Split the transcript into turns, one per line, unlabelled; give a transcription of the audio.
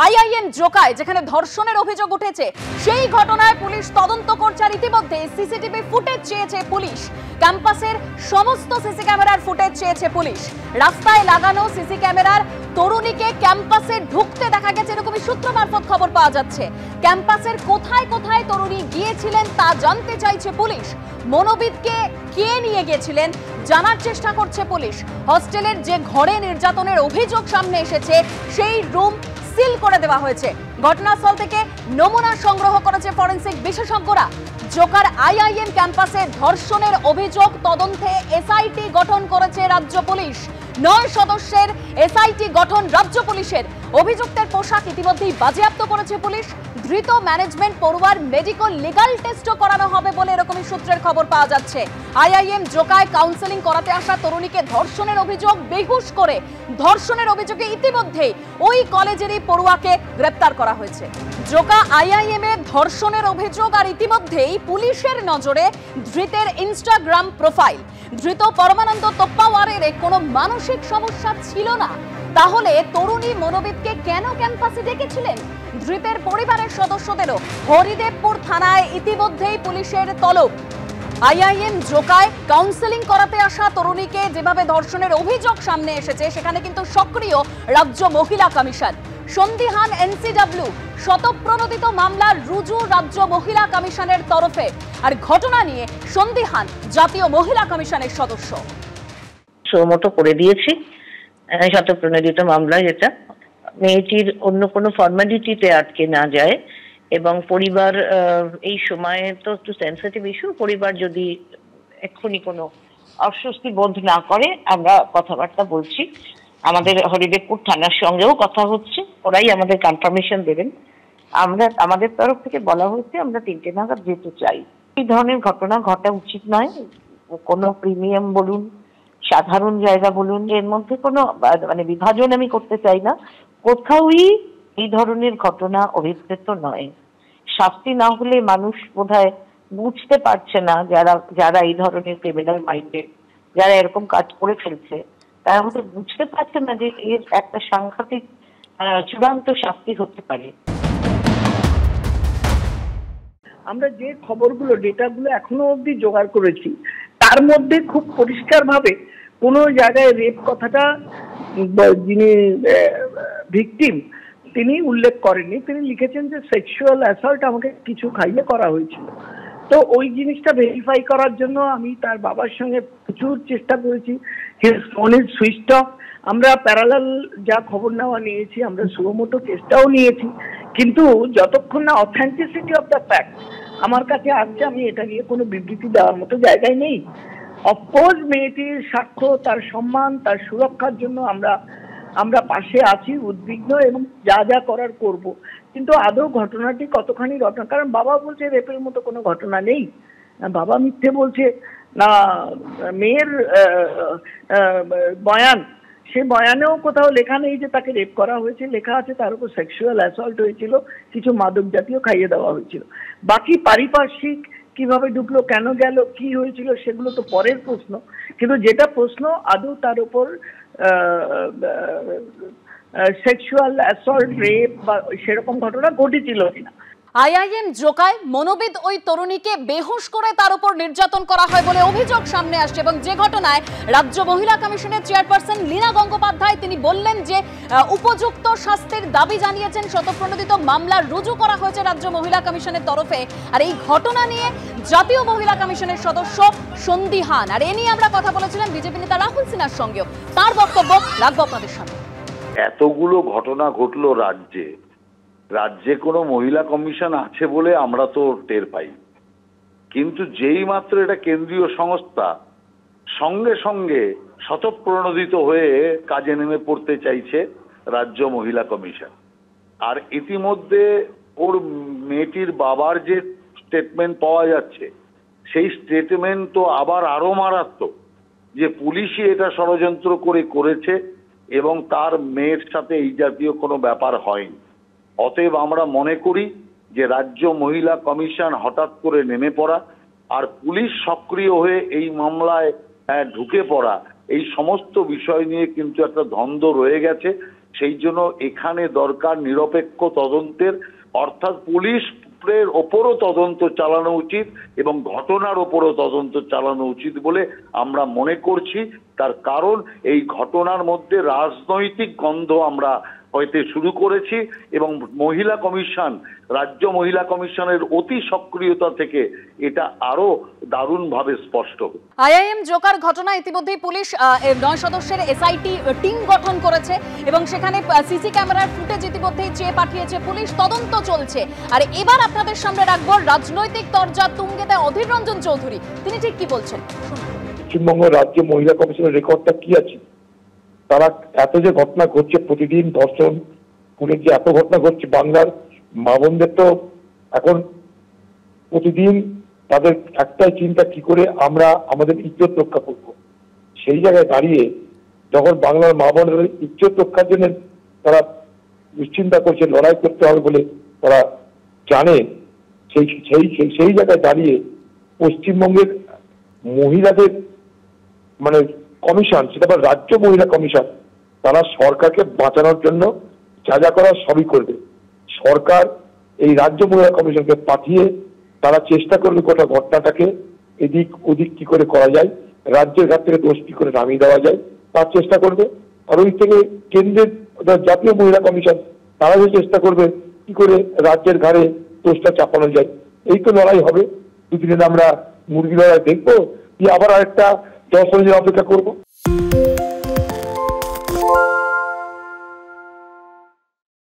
IIM জোকায় যেখানে ধর্ষণের অভিযোগ উঠেছে সেই ঘটনায় পুলিশ তদন্ত করছে আর ইতিমধ্যে সিসিটিভি ফুটেজ চেয়েছে পুলিশ। ক্যাম্পাসের সমস্ত সিসি ক্যামেরার ফুটেজ চেয়েছে পুলিশ। রাস্তায় লাগানো সিসি ক্যামেরার তরুণীকে ক্যাম্পাসে ঢুকতে দেখা গেছে এরকমই সূত্র মারফত খবর পাওয়া যাচ্ছে। ক্যাম্পাসের কোথায় কোথায় তরুণী গিয়েছিলেন তা জানতে চাইছে পুলিশ। মনোবিদকে কে নিয়ে গিয়েছিলেন জানার চেষ্টা করছে পুলিশ। হস্টেলের যে ঘরে নির্যাতনের অভিযোগ সামনে এসেছে সেই রুম সিল করে দেওয়া হয়েছে। ঘটনাস্থল থেকে নমুনা সংগ্রহ করেছে ফরেনসিক বিশেষজ্ঞরা। জোকার আইআইএম ক্যাম্পাসে ধর্ষণের অভিযোগ তদন্তে এসআইটি গঠন করেছে রাজ্য পুলিশ। 9 সদস্যের এসআইটি গঠন রাজ্য পুলিশের। অভিযুক্তের পোশাক ইতিমধ্যেই বাজেয়াপ্ত করেছে পুলিশ। ধৃত ম্যানেজমেন্ট পড়ুয়ার মেডিকেল লিগাল টেস্টও করানো হবে বলে এরকমই সূত্রের খবর পাওয়া যাচ্ছে। আইআইএম জোকায় কাউন্সেলিং করাতে আসা তরুণীকে ধর্ষণের অভিযোগ বেহুশ করে ধর্ষণের অভিযোগে ইতিমধ্যেই ওই কলেজেরই পড়ুয়াকে গ্রেপ্তার করা হয়েছে। জোকা আইআইএম এ ধর্ষণের অভিযোগ আর ইতিমধ্যেই পুলিশের নজরে ধৃতের ইনস্টাগ্রাম প্রোফাইল। ধৃত পরমানন্দ তোপ্পাওয়ারের কোনো মানসিক সমস্যা ছিল না, তাহলে তরুণী মনোবিদকে কেন ক্যাম্পাসে ডেকেছিলেন? ধৃতের পরিবারের সদস্যদেরও হরিদেবপুর থানায় ইতিমধ্যেই পুলিশের তলব। আইআইএম জোকায় কাউন্সেলিং করাতে আসা তরুণীকে যেভাবে ধর্ষণের অভিযোগ সামনে এসেছে সেখানে কিন্তু সক্রিয় রাজ্য মহিলা কমিশন। সন্দিহান এনসিডব্লিউ শতপ্রণোদিত মামলার রুজু রাজ্য মহিলা কমিশনের তরফে। আর ঘটনা নিয়ে সন্দিহান জাতীয় মহিলা কমিশনের সদস্য।
সুমতো করে দিয়েছি শতপ্রণোদিত মামলা, যেটা মেয়েটির অন্য কোনো ফর্মালিটিতে আটকে না যায় এবং পরিবার এই সময়ে তো একটু সেন্সিটিভ ইস্যু, পরিবার যদি এক্ষুনি কোনো অস্বস্তি বোধ না করে আমরা কথাবার্তা বলছি। আমাদের হরিদেবপুর থানার সঙ্গেও কথা হচ্ছে, ওরাই আমাদের কনফার্মেশন দেবেন। আমাদের তরফ থেকে বলা হয়েছে আমরা 3টে নাগাদ যেতে চাই। এই ধরনের ঘটনা ঘটা উচিত নয়। কোনো প্রিমিয়াম বলুন, সাধারণ জায়গা বলুন, এর মধ্যে কোনো মানে বিভাজন আমি করতে চাই না। কোথাওই এই ধরনের ঘটনা অভিপ্রেত নয়। শাস্তি না হলে মানুষ বোধহয় বুঝতে পারছে না, যারা এই ধরনের ক্রিমিনাল মাইন্ডেড, যারা এরকম কাজ করে ফেলছে, তারা হয়তো বুঝতে পারছে না যে এর একটা সাংঘাতিক চূড়ান্ত শাস্তি হতে পারে।
আমরা যে খবরগুলো, ডেটাগুলো এখনো অবধি জোগাড় করেছি, তার মধ্যে খুব পরিষ্কারভাবে কোনো জায়গায় রেপ কথাটা যিনি ভিকটিম তিনি উল্লেখ করেননি। তিনি লিখেছেন যে সেক্সুয়াল অ্যাসল্ট আমাকে কিছু খাইয়ে করা হয়েছিল। তো ওই জিনিসটা ভেরিফাই করার জন্য আমি তার বাবার সঙ্গে প্রচুর চেষ্টা করেছি। His phone is switched off. আমরা প্যারালাল যা খবর নেওয়া নিয়েছি, আমরা সুমতো কেসটাও নিয়েছি, কিন্তু যতক্ষণ না অথেন্টিসিটি অফ দ্য ফ্যাক্ট আমার কাছে আসছে আমি এটা নিয়ে কোনো বিবৃতি দেওয়ার মতো জায়গায় নেই। অফকোর্স মেয়েটির সাক্ষ্য, তার সম্মান, তার সুরক্ষার জন্য আমরা পাশে আছি, উদ্বিগ্ন, এবং যা যা করার করব। কিন্তু আদৌ ঘটনাটি কতখানি ঘটনা, কারণ বাবা বলছে রেপের মতো কোনো ঘটনা নেই, বাবা মিথ্যে বলছে না। মেয়ের বয়ান, সে বয়ানেও কোথাও লেখা নেই যে তাকে রেপ করা হয়েছে, লেখা আছে তার উপর সেক্সুয়াল অ্যাসল্ট হয়েছিল, কিছু মাদক জাতীয় খাইয়ে দেওয়া হয়েছিল। বাকি পারিপার্শ্বিক কিভাবে ঢুকলো, কেন গেল, কি হয়েছিল, সেগুলো তো পরের প্রশ্ন। কিন্তু যেটা প্রশ্ন, আদৌ তার উপর সেক্সুয়াল অ্যাসল্ট, রেপ বা সেরকম ঘটনা ঘটেছিল কিনা।
আইআইএম জোকায় মনোবিদ ওই তরুণীকে বেহুশ করে তার উপর নির্যাতন করা হয় বলে অভিযোগ সামনে আসছে এবং যে ঘটনায় রাজ্য মহিলা কমিশনের চেয়ারপারসন লীনা গঙ্গোপাধ্যায় তিনি বললেন যে উপযুক্ত শাস্তির দাবি জানিয়েছেন। শতপ্রণোদিত মামলা রুজু করা হয়েছে রাজ্য মহিলা কমিশনের তরফে। আর এই ঘটনা নিয়ে জাতীয় মহিলা কমিশনের সদস্য সন্দিহান। আর এ নিয়ে আমরা কথা বলেছিলাম বিজেপি নেতা রাহুল সিনহার সঙ্গেও, তার বক্তব্য রাখবো আপনাদের সামনে।
এতগুলো ঘটনা ঘটলো রাজ্যে কোনো মহিলা কমিশন আছে বলে আমরা তো টের পাই, কিন্তু যেই মাত্র এটা কেন্দ্রীয় সংস্থা, সঙ্গে সঙ্গে শতপ্রণোদিত হয়ে কাজে নেমে পড়তে চাইছে রাজ্য মহিলা কমিশন। আর ইতিমধ্যে ওর মেয়েটির বাবার যে স্টেটমেন্ট পাওয়া যাচ্ছে, সেই স্টেটমেন্ট তো আবার আরো মারাত্মক, যে পুলিশই এটা ষড়যন্ত্র করেছে এবং তার মেয়ের সাথে এই জাতীয় কোনো ব্যাপার হয়নি। অতএব আমরা মনে করি যে রাজ্য মহিলা কমিশন হঠাৎ করে নেমে পড়া আর পুলিশ সক্রিয় হয়ে এই মামলায় ঢুকে পড়া, এই সমস্ত বিষয় নিয়ে কিন্তু একটা দ্বন্দ্ব রয়ে গেছে। সেই জন্য এখানে দরকার নিরপেক্ষ তদন্তের, অর্থাৎ পুলিশের ওপরও তদন্ত চালানো উচিত এবং ঘটনার ওপরও তদন্ত চালানো উচিত বলে আমরা মনে করছি। তার কারণ এই ঘটনার মধ্যে রাজনৈতিক গন্ধ আমরা হইতে শুরু করেছি এবং মহিলা কমিশন, রাজ্য মহিলা কমিশনের অতি সক্রিয়তা থেকে এটা আরো দারুণভাবে স্পষ্ট।
আইআইএম জোকার ঘটনা ইতিমধ্যেই পুলিশ 9 সদস্যের এসআইটি টিম গঠন করেছে এবং সেখানে সিসি ক্যামেরার ফুটেজ ইতিমধ্যেই চেয়ে পাঠিয়েছে পুলিশ, তদন্ত চলছে। আর এবার আপনাদের সামনে রাখবো রাজনৈতিক তরজা তুঙ্গে দেয় অধীর রঞ্জন চৌধুরী, তিনি ঠিক কি বলছেন।
পশ্চিমবঙ্গ রাজ্য মহিলা কমিশনের রেকর্ডটা কি আছে? তারা এত যে ঘটনা ঘটছে, প্রতিদিন ধর্ষণ, খুনের যে এত ঘটনা ঘটছে, বাংলার মা বোনদের তো এখন প্রতিদিন তাদের একটাই চিন্তা, কি করে আমরা আমাদের ইজ্জত রক্ষা করব। সেই জায়গায় দাঁড়িয়ে যখন বাংলার মা বোনের ইজ্জত রক্ষার জন্য তারা দুশ্চিন্তা করছে, লড়াই করতে হবে বলে তারা জানে, সেই জায়গায় দাঁড়িয়ে পশ্চিমবঙ্গের মহিলাদের মানে কমিশন, সেটা আবার রাজ্য মহিলা কমিশন, তারা সরকারকে বাঁচানোর জন্য যা যা করার সবই করবে। সরকার এই রাজ্য মহিলা কমিশনকে পাঠিয়ে তারা চেষ্টা করবে গোটা ঘটনাটাকে এদিক ওদিক কি করে করা যায়, রাজ্যের ঘাট থেকে দোষ কি করে নামিয়ে দেওয়া যায় তার চেষ্টা করবে। আর ওই থেকে কেন্দ্রের জাতীয় মহিলা কমিশন তারা যে চেষ্টা করবে কি করে রাজ্যের ঘাড়ে দোষটা চাপানো যায়। এই তো লড়াই হবে। দুদিনে আমরা মুরগি লড়াই দেখবো, কি আবার আরেকটা 10 দিনের অপেক্ষা করবো?